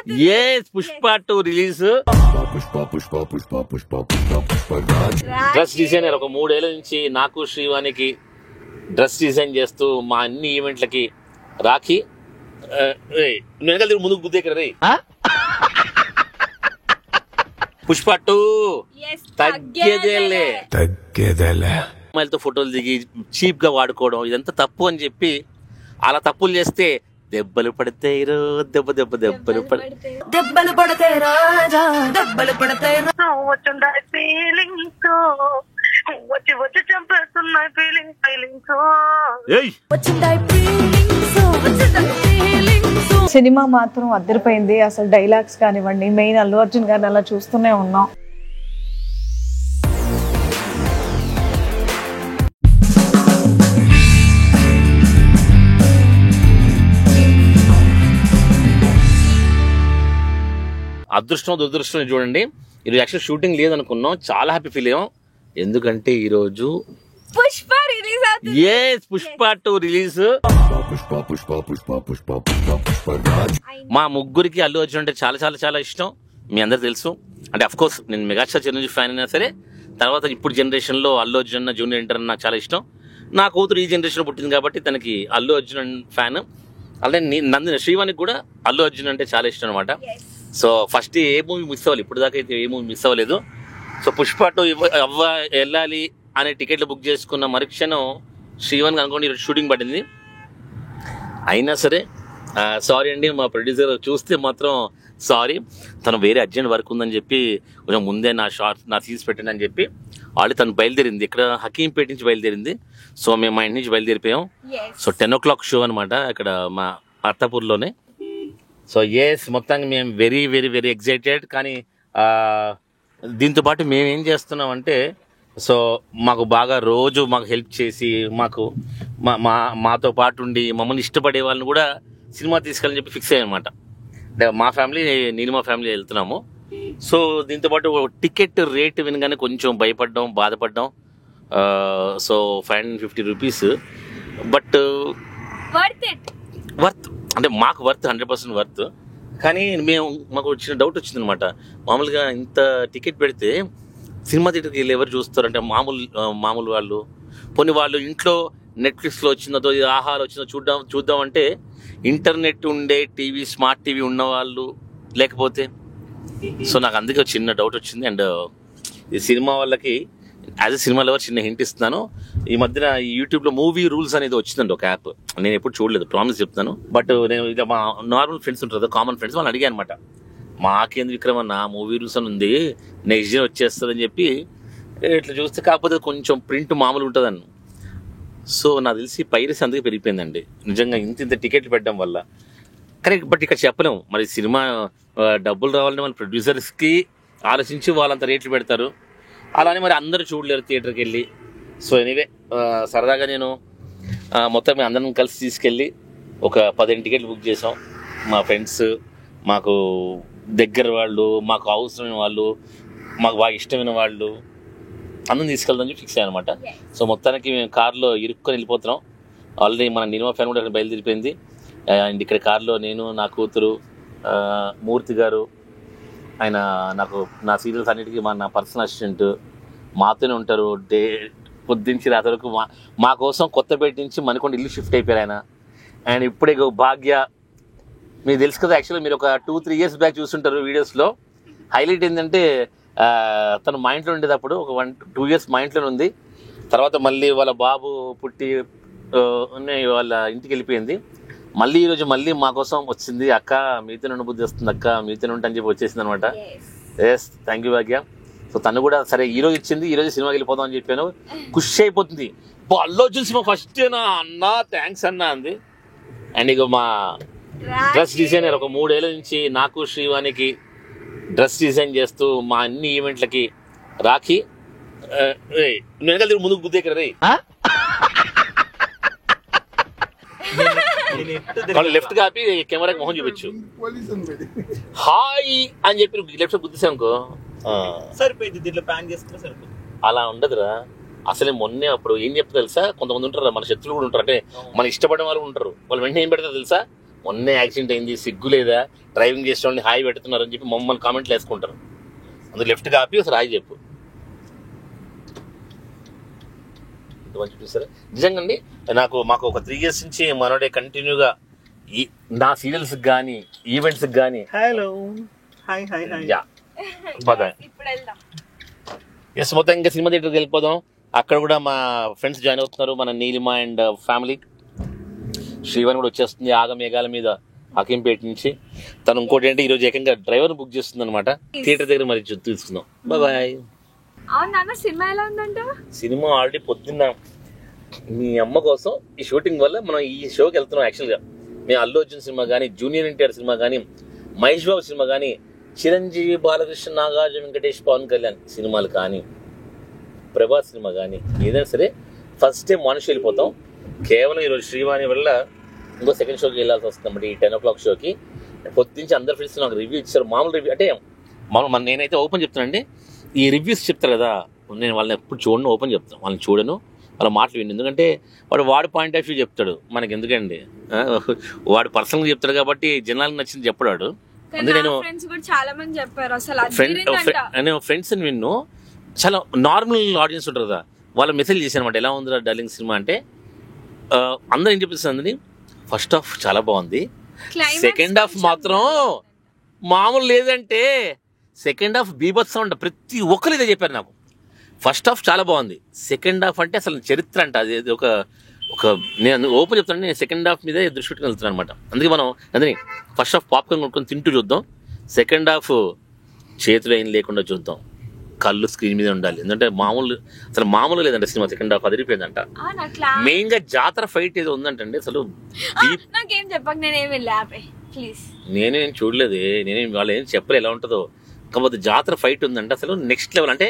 Pushpa 2 release. Dress designer ఒక 3 ఏళ్ల నుంచి నాకు శ్రీవానికి డ్రెస్ డిజైన్ చేస్తూ మా అన్ని ఈవెంట్లకి రాఖీ ముందుకు గుద్దే కదా రే. పుష్ప 2 తగ్గేదేలే అమ్మాయిలతో ఫోటోలు దిగి చీప్ గా వాడుకోవడం ఇదంతా తప్పు అని చెప్పి అలా తప్పులు చేస్తే దెబ్బలు పడతాయి దెబ్బలు పడతాయి రాజా దెబ్బలు పడతాయి. వచ్చి చంపేస్తున్నాయి ఫీలింగ్స్. సినిమా మాత్రం అద్దరిపోయింది. అసలు డైలాగ్స్ కానివ్వండి, మెయిన్ అల్లు అర్జున్ గారిని అలా చూస్తూనే ఉన్నాం. అదృష్టం దురదృష్టం చూడండి, ఈరోజు యాక్చువల్ షూటింగ్ లేదనుకున్నాం, చాలా హ్యాపీ ఫీల్ అయ్యాం. ఎందుకంటే ఈరోజు పుష్ప రిలీజ్ అవుతుంది. పుష్ప 2 రిలీజ్. మా ముగ్గురికి అల్లు అర్జున్ అంటే చాలా చాలా చాలా ఇష్టం, మీ అందరు తెలుసు. అంటే అఫ్ కోర్స్ నేను మెగాస్టార్ చిరంజీవి ఫ్యాన్ అయినా సరే, తర్వాత ఇప్పుడు జనరేషన్ లో అల్లు అర్జున్ జూనియర్ ఎన్టీఆర్ నాకు చాలా ఇష్టం. నా కూతురు ఈ జనరేషన్ లో పుట్టింది కాబట్టి తనకి అల్లు అర్జున్ ఫ్యాన్. అలాగే నందిని శ్రీవానికి కూడా అల్లు అర్జున్ అంటే చాలా ఇష్టం అనమాట. సో ఫస్ట్ ఏ మూవీ మిస్ అవ్వాలి, ఇప్పుడు దాకా అయితే ఏ మూవీ మిస్ అవ్వలేదు. సో పుష్ప 2 వెళ్ళాలి అనే టికెట్లు బుక్ చేసుకున్న మరుక్షణం శ్రీవాన్ అనుకోండి ఈరోజు షూటింగ్ పడింది. అయినా సరే సారీ అండి, మా ప్రొడ్యూసర్ చూస్తే మాత్రం సారీ, తను వేరే అర్జెంట్ వర్క్ ఉందని చెప్పి కొంచెం ముందే నా సీన్స్ పెట్టండి అని చెప్పి ఆల్రెడీ తను బయలుదేరింది. ఇక్కడ హకీంపేట నుంచి బయలుదేరింది. సో మేము మా ఇంటి నుంచి బయలుదేరిపోయాం. సో 10 o'clock షో అనమాట ఇక్కడ మా అత్తాపూర్లోనే. సో మొత్తానికి మేము వెరీ వెరీ వెరీ ఎక్సైటెడ్. కానీ దీంతో పాటు మేము ఏం చేస్తున్నాం అంటే, సో మాకు బాగా రోజు మాకు హెల్ప్ చేసి మాతో పాటు ఉండి మమ్మల్ని ఇష్టపడే వాళ్ళని కూడా సినిమా తీసుకెళ్ళని చెప్పి ఫిక్స్ అయ్యాయి అనమాట. అంటే మా ఫ్యామిలీ, నేను మా ఫ్యామిలీ వెళ్తున్నాము. సో దీంతో పాటు టికెట్ రేట్ వినగానే కొంచెం భయపడ్డాం, బాధపడ్డాం. సో 550 రూపీస్, బట్ వర్త్ అంటే మాకు వర్త్ 100% వర్త్. కానీ మాకు వచ్చిన డౌట్ వచ్చింది అనమాట. మామూలుగా ఇంత టికెట్ పెడితే సినిమా థియేటర్కి వెళ్ళి ఎవరు చూస్తారు అంటే మామూలు వాళ్ళు, పోనీ వాళ్ళు ఇంట్లో నెట్ఫ్లిక్స్లో వచ్చిందో ఆహాలో వచ్చిందో చూద్దాం అంటే ఇంటర్నెట్ ఉండే టీవీ, స్మార్ట్ టీవీ ఉన్న వాళ్ళు లేకపోతే. సో నాకు అందుకే చిన్న డౌట్ వచ్చింది. అండ్ ఈ సినిమా వాళ్ళకి యాజ్ ఎ సినిమా లవర్ చిన్న హింట్ ఇస్తున్నాను. ఈ మధ్యన యూట్యూబ్లో మూవీ రూల్స్ అనేది వచ్చిందండి ఒక యాప్. నేను ఎప్పుడు చూడలేదు, ప్రామిస్ చెప్తాను. బట్ నేను ఇక మా నార్మల్ ఫ్రెండ్స్ ఉంటారు, కామన్ ఫ్రెండ్స్, వాళ్ళని అడిగాను అనమాట. మాకేంద్ర విక్రమన్న మూవీ రూల్స్ అని ఉంది, నెక్స్ట్ డే వచ్చేస్తుందని చెప్పి ఇట్లా చూస్తే కాకపోతే కొంచెం ప్రింట్ మామూలు ఉంటుందని. సో నాకు తెలిసి పైరసీ అందుకే పెరిగిపోయిందండి నిజంగా, ఇంత టికెట్లు పెట్టడం వల్ల. కానీ బట్ ఇక్కడ చెప్పలేము మరి, సినిమా డబ్బులు రావాలని మన ప్రొడ్యూసర్స్కి ఆలోచించి వాళ్ళంత రేట్లు పెడతారు, అలానే మరి అందరూ చూడలేరు థియేటర్కి వెళ్ళి. సో ఎనీవే సరదాగా నేను మొత్తం మేము అందరం కలిసి తీసుకెళ్ళి ఒక 10 టికెట్లు బుక్ చేసాం. మా ఫ్రెండ్స్, మాకు దగ్గర వాళ్ళు, మాకు అవసరమైన వాళ్ళు, మాకు బాగా ఇష్టమైన వాళ్ళు అందరం తీసుకెళ్దామని చెప్పి ఫిక్స్ అయ్యాను అనమాట. సో మొత్తానికి మేము కార్లో ఇరుక్కొని వెళ్ళిపోతున్నాం. ఆల్రెడీ మన నినిమా ఫ్యాన్ కూడా అక్కడ బయలుదేరిపోయింది. అండ్ ఇక్కడ కార్లో నేను, నా కూతురు, మూర్తి గారు, ఆయన నా సీరియల్స్ అన్నిటికీ నా పర్సనల్ అసిస్టెంట్ మాతోనే ఉంటారు. పొద్దుంచి రాత్రి వరకు మా కోసం కొత్తపేట నుంచి మణికొండ ఇల్లు షిఫ్ట్ అయిపోయారు ఆయన. అండ్ ఇప్పుడే భాగ్య, మీకు తెలుసు కదా, యాక్చువల్గా మీరు ఒక 2-3 years బ్యాక్ చూస్తుంటారు వీడియోస్లో. హైలైట్ ఏంటంటే తను మా ఇంట్లో ఉండేటప్పుడు ఒక 1-2 years మా ఇంట్లోనే ఉంది. తర్వాత మళ్ళీ వాళ్ళ బాబు పుట్టి వాళ్ళ ఇంటికి వెళ్ళిపోయింది. మళ్ళీ ఈరోజు మళ్ళీ మా కోసం వచ్చింది. అక్క మీతో నుండి బుద్ధి వస్తుంది, అక్క మీతో ఉంటే అని చెప్పి వచ్చేసింది అనమాట. Thank you Bhagya. సో తను కూడా సరే ఈరోజు ఇచ్చింది, ఈరోజు సినిమాకి వెళ్ళిపోతాం అని చెప్పాను. ఖుషి అయిపోతుంది. అల్లు అర్జున్ సినిమా ఫస్ట్ అన్నా థ్యాంక్స్ అన్నా అంది. అండ్ ఇక మా డ్రెస్ డిజైనర్ ఒక 3 ఏళ్ల నుంచి నాకు శ్రీవానికి డ్రెస్ డిజైన్ చేస్తూ మా అన్ని ఈవెంట్లకి రాఖీ వెనకాల ముందుకు గుద్దే కదా రే. లెఫ్ట్ కాపి కెమెరాకి మొహం చూపించు, హాయ్ అని చెప్పి లెఫ్ట్ గుద్దేసాం అనుకో సరిపోయింది. దీంట్లో ప్యాన్ చేసుకున్నా సరిపోయింది. అలా ఉండదురా. అసలే మొన్నే అప్పుడు ఏం చెప్తా తెలుసా, కొంతమంది ఉంటారు మన శత్రువులు కూడా ఉంటారు, అంటే మన ఇష్టపడే వాళ్ళు ఉంటారు. వాళ్ళు వెంటనే ఏం పెడతారు తెలుసా, మొన్నే యాక్సిడెంట్ అయింది, సిగ్గు లేదా, డ్రైవింగ్ చేసే వాళ్ళని హాయి పెడుతున్నారు అని చెప్పి మమ్మల్ని కామెంట్లు వేసుకుంటారు. అందులో లెఫ్ట్ కాపి ఒకసారి హాయి చెప్పు. ఇంత మంచి చూసారా నిజంగా అండి. మాకు ఒక 3 years నుంచి మనోడే కంటిన్యూగా ఈ నా సీరియల్స్కి కానీ ఈవెంట్స్కి కానీ hello hi hi hi yeah బాగా ఇప్పుడు వెళ్దాం. ఎస్ మొత్తం ఇంకా సినిమా థియేటర్కి వెళ్ళిపోదాం. అక్కడ కూడా మా ఫ్రెండ్స్ జాయిన్ అవుతున్నారు, మన నీలిమ అండ్ ఫ్యామిలీ. శ్రీవాణి కూడా వచ్చేస్తుంది ఆగమేఘాల మీద హకీంపేట నుంచి. తను ఇంకోటి ఏంటి ఈరోజు ఏకంగా డ్రైవర్ బుక్ చేస్తుంది అనమాట. థియేటర్ దగ్గర మరి తీసుకుందాం. బాయ్. అవును నాన్న, సినిమా ఎలా ఉందంట? సినిమా ఆల్రెడీ పొద్దున్న మీ అమ్మ కోసం ఈ షూటింగ్ వల్ల మనం ఈ షోకి వెళ్తున్నాం. యాక్చువల్గా మేము అల్లు అర్జున్ సినిమా కానీ, జూనియర్ ఎన్టీఆర్ సినిమా కానీ, మహేష్ బాబు సినిమా కానీ, చిరంజీవి, బాలకృష్ణ, నాగార్జున, వెంకటేష్, పవన్ కళ్యాణ్ సినిమాలు కానీ, ప్రభాస్ సినిమా కానీ ఏదైనా సరే ఫస్ట్ టైం మనిషి వెళ్ళిపోతాం. కేవలం ఈరోజు శ్రీవాణి వల్ల ఇంకో సెకండ్ షోకి వెళ్ళాల్సి వస్తుంది అన్నమాట. ఈ 10 o'clock షోకి పొద్దుంచి అందరు ఫ్రెండ్స్ నాకు రివ్యూ ఇచ్చారు. మామూలు రివ్యూ అంటే మామూలు నేనైతే ఓపెన్ చెప్తానండి. ఈ రివ్యూస్ చెప్తారు కదా, నేను వాళ్ళని ఎప్పుడు చూడను, ఓపెన్ చెప్తాను. వాళ్ళని చూడను, వాళ్ళ మాటలు విను. ఎందుకంటే వాడు పాయింట్ ఆఫ్ వ్యూ చెప్తాడు, మనకి ఎందుకండి. వాడు పర్సనల్గా చెప్తాడు కాబట్టి జనాలకు నచ్చింది చెప్పడాడు. అందుకే నేను చాలా మంది చెప్పారు అసలు ఫ్రెండ్స్ అని విన్ను. చాలా నార్మల్ ఆడియన్స్ ఉంటారు కదా, వాళ్ళ మెసేజ్ చేశాను అనమాట. ఎలా ఉంది డార్లింగ్ సినిమా అంటే అందరూ ఏం చెప్పిస్తుంది, ఫస్ట్ హాఫ్ చాలా బాగుంది, సెకండ్ హాఫ్ మాత్రం మామూలు లేదంటే, సెకండ్ హాఫ్ బీభత్సం అంట. ప్రతి ఒక్కరు ఇదే చెప్పారు నాకు. ఫస్ట్ హాఫ్ చాలా బాగుంది, సెకండ్ హాఫ్ అంటే అసలు చరిత్ర అంట. అది ఒక నేను ఓపెన్ చెప్తాను, నేను సెకండ్ హాఫ్ మీదే దృష్టి పెట్టుకుని వెళ్తున్నాను అనమాట. అందుకే మనం అందుకని ఫస్ట్ హాఫ్ పాప్కార్న్ కొనుక్కొని తింటూ చూద్దాం, సెకండ్ హాఫ్ చేతులు ఏం లేకుండా చూద్దాం, కళ్ళు స్క్రీన్ మీద ఉండాలి. ఎందుకంటే మామూలు లేదంటే సినిమా సెకండ్ హాఫ్ అదిరిపోయిందంట. మెయిన్ గా జాతర ఫైట్ ఏదో ఉందంటండి. అసలు నాకేం చెప్పక నేనేం చూడలేదు, నేనేం వాళ్ళు ఏం చెప్పలే ఎలా ఉంటుందో. కాకపోతే జాతర ఫైట్ ఉందంటే అసలు నెక్స్ట్ లెవెల్. అంటే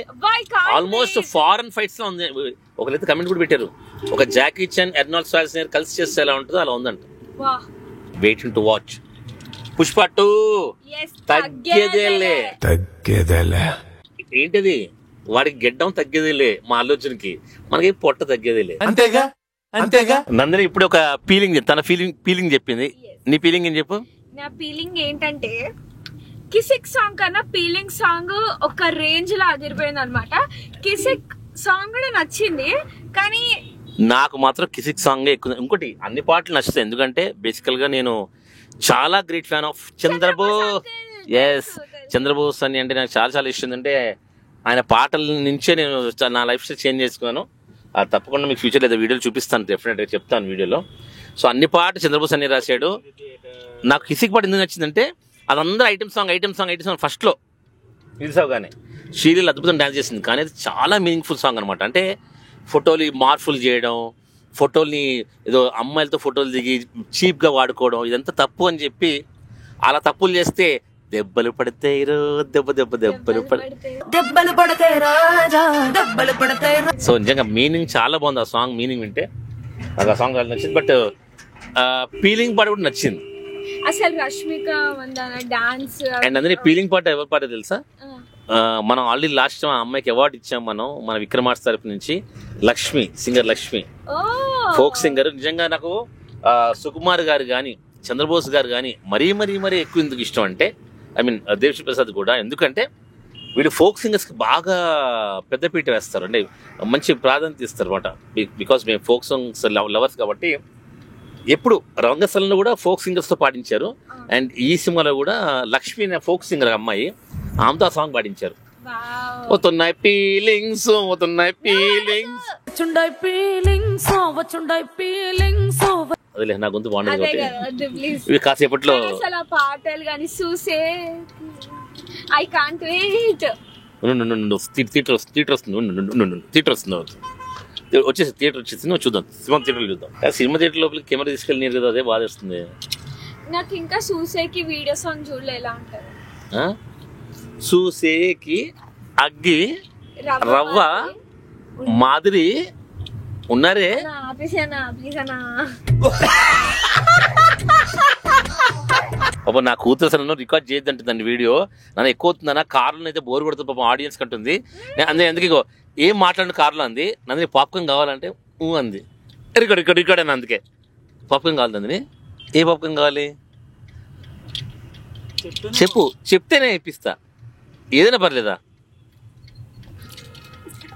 ఆల్మోస్ట్ ఫారెన్ ఫైట్స్ లో ఉంది. ఒకరైతే కమెంట్ కూడా పెట్టారు, ఒక జాకీ చాన్, ఎర్నాల్డ్ స్వాల్స్నెగర్ కలిసి చేస్తే ఎలా ఉంటుందో అలా ఉందంట. Waiting to watch. పుష్ప 2 తగ్గేదేలే. ఏంటిది, వాడికి గెడ్డం తగ్గేదేలే, మా అల్లు అర్జున్కి, మనకి పొట్ట తగ్గేదేలే. అంతేగా నందిని ఇప్పుడు ఒక ఫీలింగ్, తన ఫీలింగ్ చెప్పింది. నీ ఫీలింగ్ ఏం చెప్పు. నా ఫీలింగ్ ఏంటంటే, కిసిక్ సాంగ్ కన్నా ఫీలింగ్ సాంగ్ ఒక రేంజ్ లో అదిరిపోయింది అనమాట. కిసిక్ సాంగ్ కూడా నచ్చింది, కానీ నాకు మాత్రం కిసిక్ సాంగ్ ఎక్కువ. ఇంకోటి అన్ని పాటలు నచ్చుతాయి, ఎందుకంటే బేసికల్ గా నేను చాలా great fan of Chandrabose. Chandrabose అని అంటే నాకు చాలా చాలా ఇష్టం. అంటే ఆయన పాటల నుంచే నేను నా లైఫ్ స్టైల్ చేంజ్ చేసుకున్నాను. అది తప్పకుండా మీకు ఫ్యూచర్ లేదా వీడియోలు చూపిస్తాను, డెఫినెట్గా చెప్తాను వీడియోలో. సో అన్ని పాటలు చంద్రబోస్ అని రాశాడు. నాకు కిసిక్ పాట ఎందుకు నచ్చిందంటే, అదందరూ ఐటమ్ సాంగ్ ఫస్ట్ లో రిలీజ్ అవగానే శ్రీలీల అద్భుతం డాన్స్ చేసింది. కానీ అది చాలా మీనింగ్ఫుల్ సాంగ్ అనమాట. అంటే ఫోటోలు మార్ఫుల్ చేయడం, ఫోటోల్ని ఏదో అమ్మాయిలతో ఫోటోలు దిగి చీప్గా వాడుకోవడం, ఇదంతా తప్పు అని చెప్పి, అలా తప్పులు చేస్తే దెబ్బలు పడతాయి, దెబ్బలు పడతాయి. సో నిజంగా మీనింగ్ చాలా బాగుంది. ఆ సాంగ్ మీనింగ్ వింటే నాకు ఆ సాంగ్ నచ్చింది. బట్ ఫీలింగ్ పాట కూడా నచ్చింది. అసలు రష్మిక మందాన డాన్స్ అండ్ అందుకే ఫీలింగ్ పాట ఎవరి పాట తెలుసా, మనం ఆల్రెడీ లాస్ట్ టైం ఆ అమ్మాయికి అవార్డు ఇచ్చాం మనం, మన విక్రమార్ట్స్ తరపు నుంచి. Lakshmi, singer Lakshmi, folk singer. నిజంగా నాకు సుకుమార్ గారు కానీ, చంద్రబోస్ గారు కానీ మరీ ఎక్కువ ఎందుకు ఇష్టం అంటే, ఐ మీన్ దేవిశ్రీ ప్రసాద్ కూడా. ఎందుకంటే వీళ్ళు ఫోక్ సింగర్స్కి బాగా పెద్దపీట వేస్తారు, అంటే మంచి ప్రాధాన్యత ఇస్తారు అనమాట. బికాస్ మేము ఫోక్ సాంగ్స్ లవర్స్ కాబట్టి ఎప్పుడు రంగస్థలంలో కూడా ఫోక్ సింగర్స్తో పాటించారు. అండ్ ఈ సినిమాలో కూడా లక్ష్మి అనే ఫోక్ సింగర్ అమ్మాయి, ఆమెతో ఆ సాంగ్ పాటించారు. వస్తున్నాయి ఫీలింగ్స్, అదే నా గొంతు బాగుండదు. ఇవి కాసేపట్లో పాటలు కానీ చూసే ఐ కాంట్ వెయిట్. థియేటర్ వస్తుంది, వచ్చేసి థియేటర్ వచ్చేసి చూద్దాం, సినిమా థియేటర్లో చూద్దాం. సినిమా థియేటర్ లోపలికి కెమెరా తీసుకెళ్ళి కదా, అదే బాధ వస్తుంది నాకు. ఇంకా చూసేకి వీడియో సాంగ్ చూడలే, ఎలా ఉంటుంది. చూసేకి అగ్గి రవ్వ మాదిరి ఉన్నారే. పాపం నా కూతురు అసలు రికార్డ్ చేయొద్దంటే దాన్ని వీడియో నన్ను ఎక్కువ అవుతుందన్నా. కార్లో అయితే బోర్ కొడుతుంది పాపం, ఆడియన్స్ కంటుంది. అందుకే ఇగో ఏం మాట్లాడిన కార్లో అంది, నందిని పాప్కార్న్ కావాలంటే అంది, రికార్డ్ అని. అందుకే పాప్కార్న్ కావాలి నందిని. ఏ పాపకం కావాలి చెప్పు, చెప్తేనే ఇప్పిస్తా. ఏదైనా పర్లేదా?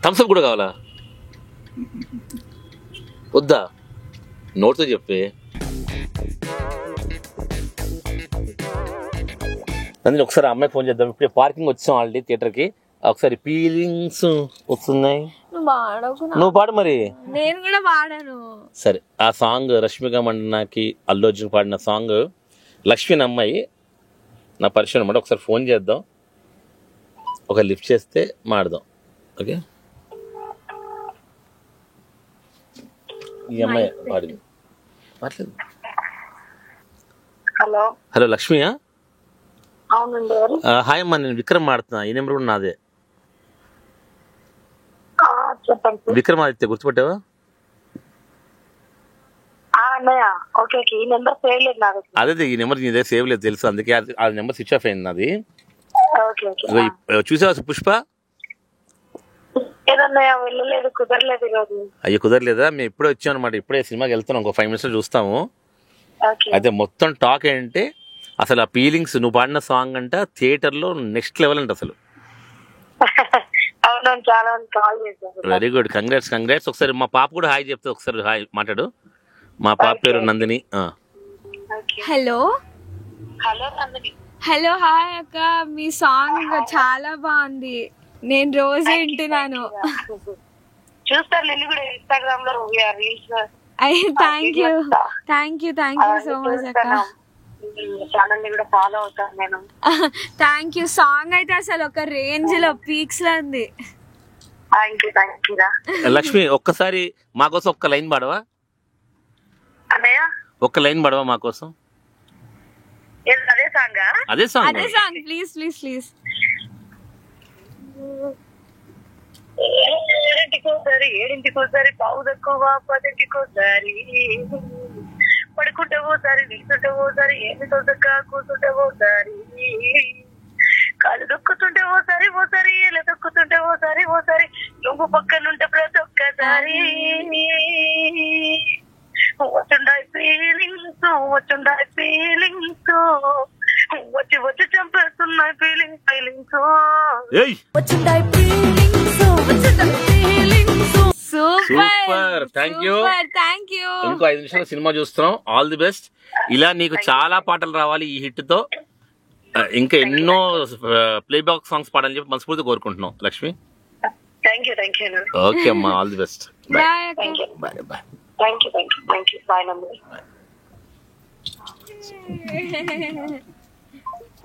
థమ్స్అప్ కూడా కావాలా? వద్దా? నోట్తో చెప్పే. నందిని ఒకసారి అమ్మాయి ఫోన్ చేద్దాం. ఇప్పుడే పార్కింగ్ వచ్చాం ఆల్రెడీ థియేటర్కి. ఒకసారి ఫీలింగ్స్ వస్తున్నాయి. నువ్వు పాడు మరి. నేను కూడా పాడాను. సరే, ఆ సాంగ్ రష్మిక మండనాకి అల్లు అర్జున్ పాడిన సాంగ్. లక్ష్మి అమ్మాయి నా పరిచయం అనమాట. ఒకసారి ఫోన్ చేద్దాం, ఒక లిఫ్ట్ చేస్తే మాడదాం. ఓకే, ఈ అమ్మాయి పాడింది. మాట్లాడు. హలో హలో లక్ష్మియా? అవునండి. హాయ్ అమ్మా, నేను విక్రమ్ మాడుతున్నా. ఈ నెంబర్ కూడా నాదే. చెప్పండి. విక్రమాదిత్య గుర్తుపట్టావా? అన్నయ్య ఓకే ఓకే. ఈ నెంబర్ సేవ్ లేదు నాకు. అదే ఈ నెంబర్ నీదే సేవ్ లేదు తెలుసు, అందుకే ఆ నెంబర్ స్విచ్ ఆఫ్ అయింది నాది. Okay okay. చూసావా పుష్ప? ఏదన్నయ్య వెళ్ళలేదు, కుదరలేదు ఈరోజు. అయ్యో కుదరలేదా? మేము ఇప్పుడే వచ్చాం అనమాట. ఇప్పుడే సినిమాకి వెళ్తున్నాం, ఇంకో 5 minutes చూస్తాము. అయితే మొత్తం టాక్ ఏంటంటే అసలు ఆ ఫీలింగ్స్ నువ్వు పాడిన సాంగ్ అంట థియేటర్లో నెక్స్ట్ లెవెల్ అంట అసలు. అవును, చాలా కాల్ చేశాను. Very good, congrats. ఒకసారి మా పాప కూడా హాయ్ చెప్తే ఒకసారి హాయ్ మాట్లాడు. మా పాప పేరు Nandini. Hello hello Nandini. Hello hi అక్క, మీ సాంగ్ చాలా బాగుంది. నేను రోజు వింటున్నాను. చూస్తారు నేను కూడా ఇన్స్టాగ్రామ్ లో reels. Thank you so much అక్క. ఛానల్ ని కూడా ఫాలో అవుతాను నేను. Thank you. సాంగ్ అయితే అసలు ఒక రేంజ్ లో పీక్స్ లో ఉంది. థ్యాంక్ యూ రా. లక్ష్మి ఒక్కసారి మా కోసం ఒక్క లైన్ పాడవా? అన్నయ్య ఒక్క లైన్ పాడవా మా కోసం? అదే సాంగ్ అదే సాంగ్ ప్లీజ్. ఏడింటికోసారి పావు తక్కువ 10ంటికోసారి పడుకుంటే ఓసారి నిలుస్తుంటే ఓసారి ఏమి తోసక కూర్చుంటే ఓసారి కాళ్ళు దొక్కుతుంటే ఓసారి ఎలా దొక్కుతుంటే ఓసారి నువ్వు పక్కనుంటే ప్రతి ఒక్కసారి వచ్చుండాయి ఫీలింగ్స్ వచ్చి చంపేస్తున్నాయి ఫీలింగ్స్. Super, thank you. ఇంకో 5 నిమిషాలు సినిమా చూస్తున్నాం. All the best. ఇలా నీకు చాలా పాటలు రావాలి ఈ హిట్ తో. ఇంకా ఎన్నో ప్లేబ్యాక్ సాంగ్స్ పాడాలని చెప్పి మనస్ఫూర్తిగా కోరుకుంటున్నాం లక్ష్మి. ఓకే అమ్మా, ఆల్ ది బెస్ట్. బాయ్.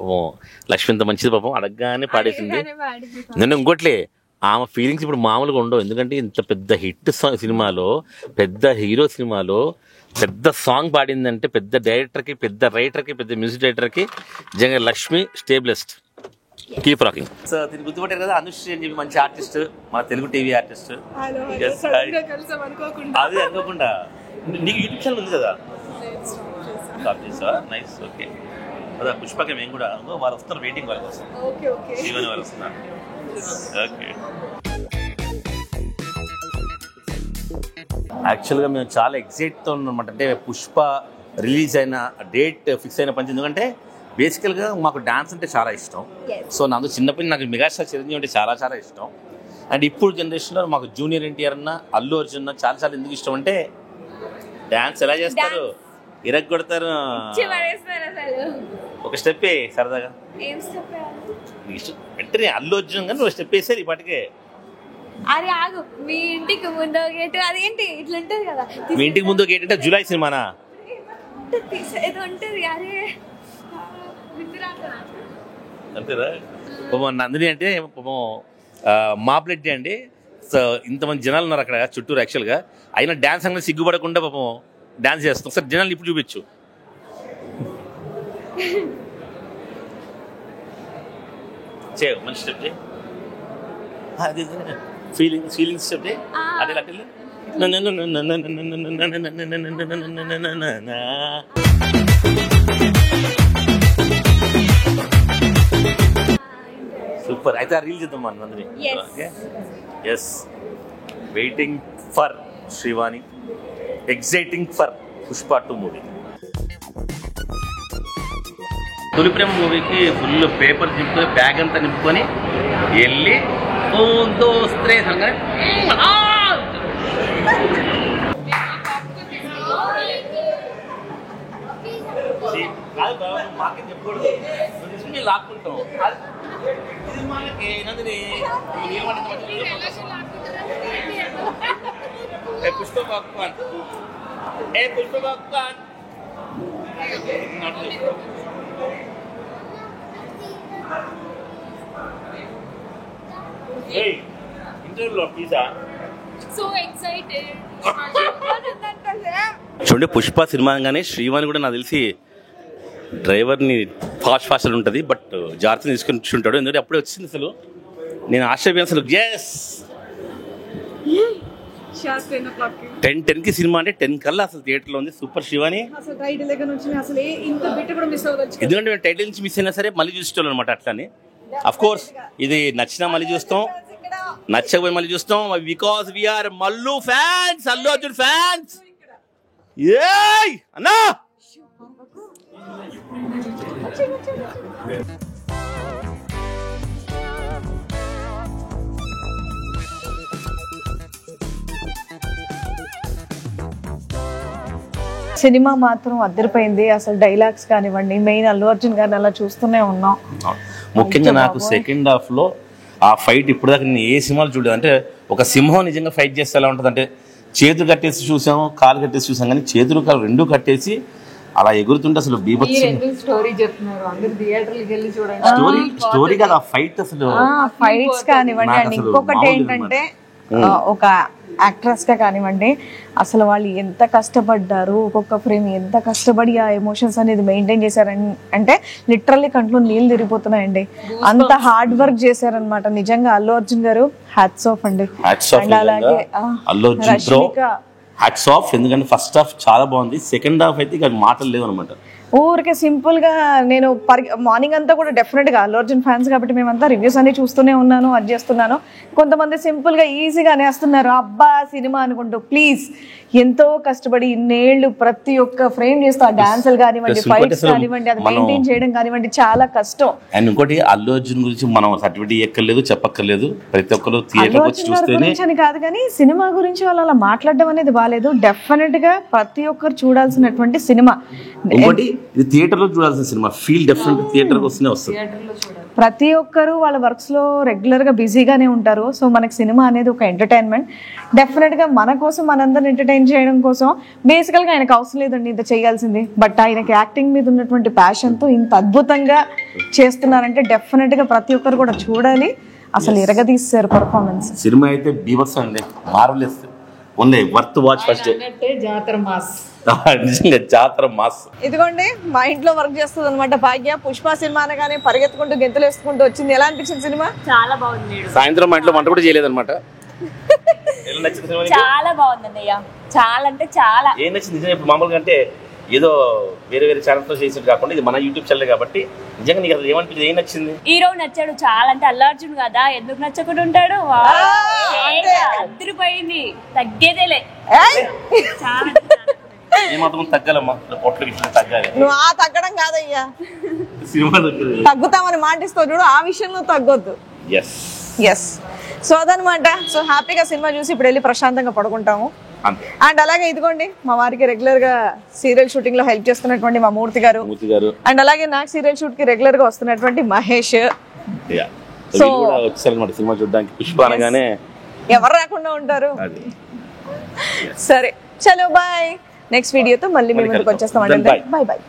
ఓ లక్ష్మి ఎంత మంచిది పాపం, అడగగానే పాడేసింది. నేను ఇంకోట్లే ఆమె ఫీలింగ్స్ ఇప్పుడు మామూలుగా ఉండవు. ఎందుకంటే ఇంత పెద్ద హిట్ సినిమాలో, పెద్ద హీరో సినిమాలో పెద్ద సాంగ్ పాడిందంటే పెద్ద డైరెక్టర్కి, పెద్ద రైటర్కి, పెద్ద మ్యూజిక్ డైరెక్టర్కి నిజంగా Lakshmi stay blessed. Keep rocking. So దీన్ని గుర్తుపట్టారు కదా, అనుశ్రీ అని చెప్పి మంచి ఆర్టిస్ట్, మన తెలుగు టీవీ ఆర్టిస్ట్. అదే అనుకోకుండా నీకు యూట్యూబ్ ఛానల్ ఉంది కదా, స్టార్ట్ చేసావా? నైస్. ఓకే, అదే పుష్పకి మేము కూడా వాళ్ళు వస్తున్నారు, వెయిటింగ్ వాళ్ళ కోసం. శివని వాళ్ళు వస్తున్నారు. ఓకే, యాక్చువల్గా మేము చాలా ఎక్సైట్తో ఉన్నామన్నమాట. అంటే పుష్ప రిలీజ్ అయిన డేట్ ఫిక్స్ అయిన పంచి. ఎందుకంటే బేసికల్గా మాకు డాన్స్ అంటే చాలా ఇష్టం. సో నాకు చిన్నప్పటి నాకు మెగాస్టార్ చిరంజీవి అంటే చాలా చాలా ఇష్టం. అండ్ ఇప్పుడు జనరేషన్లో మాకు జూనియర్ ఎన్టీఆర్ అన్న, అల్లు అర్జున్ అన్న చాలా చాలా ఎందుకు ఇష్టం అంటే డాన్స్ ఎలా చేస్తారు, ఇరగొడతారు. ఒక స్టెప్ సరదాగా వెంటనే అల్లు అర్జున్ కానీ నువ్వు స్టెప్ వేసేది ఇప్పటికే. అరే ఆగు, మీ ఇంటికి ముందు గేట్ అదేంటి ఇట్లా ఉంటది కదా. మీ ఇంటికి ముందు గేట్ అంటే జూలై సినిమానా ఏదో ఉంటది. అరే అంతేరా పాపం. నందిని అంటే పాపం మా బ్లడ్ అండి. సో ఇంతమంది జనాలు ఉన్నారు అక్కడ చుట్టూరు. యాక్చువల్గా అయినా డ్యాన్స్ అనేది సిగ్గుపడకుండా పాపం డ్యాన్స్ చేస్తాం. ఒకసారి జనాలు ఇప్పుడు చూపించు. చేయ మంచి స్టెప్ చేయి. అది ఫీలింగ్స్ స్టెప్ చేయి. అదే లెక్కలు. సూపర్. అయితే ఆ రీల్ చేద్దాం మన Nandini. Okay, yes, waiting for Srivani, exciting for Pushpa 2 movie. Tholi Prema మూవీకి ఫుల్ పేపర్ చింపుకొని బ్యాగ్ అంతా నింపుకొని వెళ్ళి దోస్తే లాక్కుంటాం పుష్ప పాప్కార్న్ పుష్ప పాప్కార్న్ ఇంటర్వ్యూలో పిజ్జా సో ఎక్సైటెడ్ చూడండి పుష్ప సినిమా అనగానే శ్రీవాణి కూడా నాకు తెలిసి డ్రైవర్ని ఫాస్ట్ ఉంటుంది బట్ జాగ్రత్తగా తీసుకొని ఉంటాడు ఎందుకంటే అప్పుడే వచ్చింది అసలు నేను ఆశ్చర్యపోయాను అసలు ఎస్ 10:10కి సినిమా అంటే 10 కల్లా అసలు థియేటర్లో ఉంది సూపర్ శివాని ఎందుకంటే మేము టైటిల్ నుంచి మిస్ అయినా సరే మళ్ళీ చూసేవాళ్ళం అనమాట అట్లానే అఫ్ కోర్స్ ఇది నచ్చినా మళ్ళీ చూస్తాం నచ్చకపోయి మళ్ళీ చూస్తాం because we are Mallu fans Allu Arjun fans ఏయ్ అన్నా సినిమా మాత్రం అద్దరిపోయింది. అసలు డైలాగ్స్ కానివ్వండి, మెయిన్ అల్లు అర్జున్ గారిని అలా చూస్తూనే ఉన్నాం. ముఖ్యంగా నాకు సెకండ్ హాఫ్ లో ఆ ఫైట్ ఇప్పుడు దాకా నేను ఏ సినిమాలు చూడలేదు. అంటే ఒక సింహం నిజంగా ఫైట్ చేస్తే ఎలా ఉంటుంది అంటే చేతులు కట్టేసి చూసాము, కాలు కట్టేసి చూసాం, కానీ చేతులు కాలు రెండు కట్టేసి అలా ఎగురుతుంటే అసలు స్టోరీ కదా ఫైట్ అసలు ఫైట్స్ కానివ్వండి. అండ్ ఇంకొకటి ఏంటంటే ఒక యాక్ట్రెస్ గా కానివ్వండి అసలు వాళ్ళు ఎంత కష్టపడ్డారు, ఒక్కొక్క ఫ్రేమ్ ఎంత కష్టపడి ఆ ఎమోషన్స్ అనేది మెయింటైన్ చేశారని అంటే లిటరల్లీ కంట్లో నీళ్ళు తిరిగిపోతున్నాయండి. అంత హార్డ్ వర్క్ చేశారనమాట నిజంగా అల్లు అర్జున్ గారు. హ్యాట్స్ ఆఫ్ అండి. అండ్ అలాగే రష్మిక హ్యాట్స్ ఆఫ్. ఎందుకంటే ఫస్ట్ హాఫ్ చాలా బాగుంది, సెకండ్ హాఫ్ అయితే ఇక మాటలు లేవు అనమాట. ఊరికే సింపుల్ గా నేను మార్నింగ్ అంతా కూడా డెఫినెట్ గా అల్లు అర్జున్ ఫ్యాన్స్ కాబట్టి మేమంతా రివ్యూస్ అన్ని చూస్తూనే ఉన్నాను, అది చేస్తున్నాను. కొంతమంది సింపుల్ గా ఈజీగా అనేస్తున్నారు అబ్బా సినిమా అనుకుంటూ. ప్లీజ్ ఎంతో కష్టపడి ఇన్నేళ్లు ప్రతి ఒక్క ఫ్రేమ్ చేస్తూ ఆ డాన్సులు కానివ్వండి, ఫైట్స్ కానివ్వండి, అది మెయింటైన్ చేయడం కానివ్వండి చాలా కష్టం. అండ్ ఇంకోటి అల్లు అర్జున్ గురించి మనం సర్టిఫికేట్ ఎక్కర్లేదు, చెప్పక్కర్లేదు. ప్రతి ఒక్కరు థియేటర్ వచ్చి చూస్తేనే అని కాదు, కానీ సినిమా గురించి వాళ్ళు అలా మాట్లాడడం అనేది బాగాలేదు. డెఫినెట్ గా ప్రతి ఒక్కరు చూడాల్సినటువంటి సినిమా. ఇంకోటి ఇది థియేటర్ లో చూడాల్సిన సినిమా, ఫీల్ డెఫినెట్ థియేటర్ వస్తూనే వస్తుంది. ప్రతి ఒక్కరు వాళ్ళ వర్క్స్ లో రెగ్యులర్ గా బిజీగానే ఉంటారు. సో మనకి సినిమా అనేది ఒక ఎంటర్టైన్మెంట్. డెఫినెట్ గా మన కోసం మనందరిని ఎంటర్టైన్ చేయడం కోసం బేసికల్ గా ఆయనకు అవసరం లేదండి ఇంత చేయాల్సింది. బట్ ఆయనకి యాక్టింగ్ మీద ఉన్నటువంటి ప్యాషన్ తో ఇంత అద్భుతంగా చేస్తున్నారంటే డెఫినెట్ గా ప్రతి ఒక్కరు కూడా చూడాలి. అసలు ఇరగదీశారు పర్ఫార్మెన్స్. సినిమా అయితే బీభత్స అండి, marvellous, only worth watch first. జాతర మాస్, నిజంగా జాతర మాస్. ఇదిగోండి మా ఇంట్లో వర్క్ చేస్తుంది అనమాట భాగ్య. పుష్ప సినిమా అనగానే పరిగెత్తుకుంటూ గెంతులు వేసుకుంటూ వచ్చింది. ఎలా అనిపించింది సినిమా? చాలా బాగుంది. సాయంత్రం మా ఇంట్లో వంట కూడా చేయలేదన్నమాట. చాలా బాగుందండి అయ్యా, చాలా అంటే చాలా. ఏం నచ్చింది నిజంగా? ఇప్పుడు మామూలుగా అంటే ఏదో వేరే వేరే ఛానల్తో చేసేది కాకుండా ఇది మన యూట్యూబ్ ఛానల్ కాబట్టి నిజంగా నీకు అసలు ఏమనిపించింది, ఏం నచ్చింది? హీరో నచ్చాడు చాలా, అంటే అల్లు అర్జున్ కదా ఎందుకు నచ్చకుండా ఉంటాడు. అద్దరిపోయింది, తగ్గేదేలే. చాలా ఏమాత్రం తగ్గాలమ్మా, పొట్లు గిట్లు తగ్గాలి. నువ్వు ఆ తగ్గడం కాదయ్యా, సినిమా తగ్గుతామని మాటిస్తావు చూడు, ఆ విషయంలో తగ్గొద్దు. ఎస్. సో అదనమాట. సో హ్యాపీగా సినిమా చూసి ఇప్పుడు వెళ్ళి ప్రశాంతంగా పడుకుంటాము. అండ్ అలాగే ఇదిగోండి మా వారికి రెగ్యులర్ గా సీరియల్ షూటింగ్ లో హెల్ప్ చేస్తున్నటువంటి మా మూర్తి గారు, అండ్ అలాగే నాకు సీరియల్ షూట్ కి రెగ్యులర్ గా వస్తున్నటువంటి మహేష్. సో వచ్చారనమాట సినిమా చూడడానికి. పుష్ప అనగానే ఎవరు రాకుండా ఉంటారు. సరే చలో బాయ్. నెక్స్ట్ వీడియోతో మళ్ళీ మేము ముందుకు వచ్చేస్తామండి. Bye bye.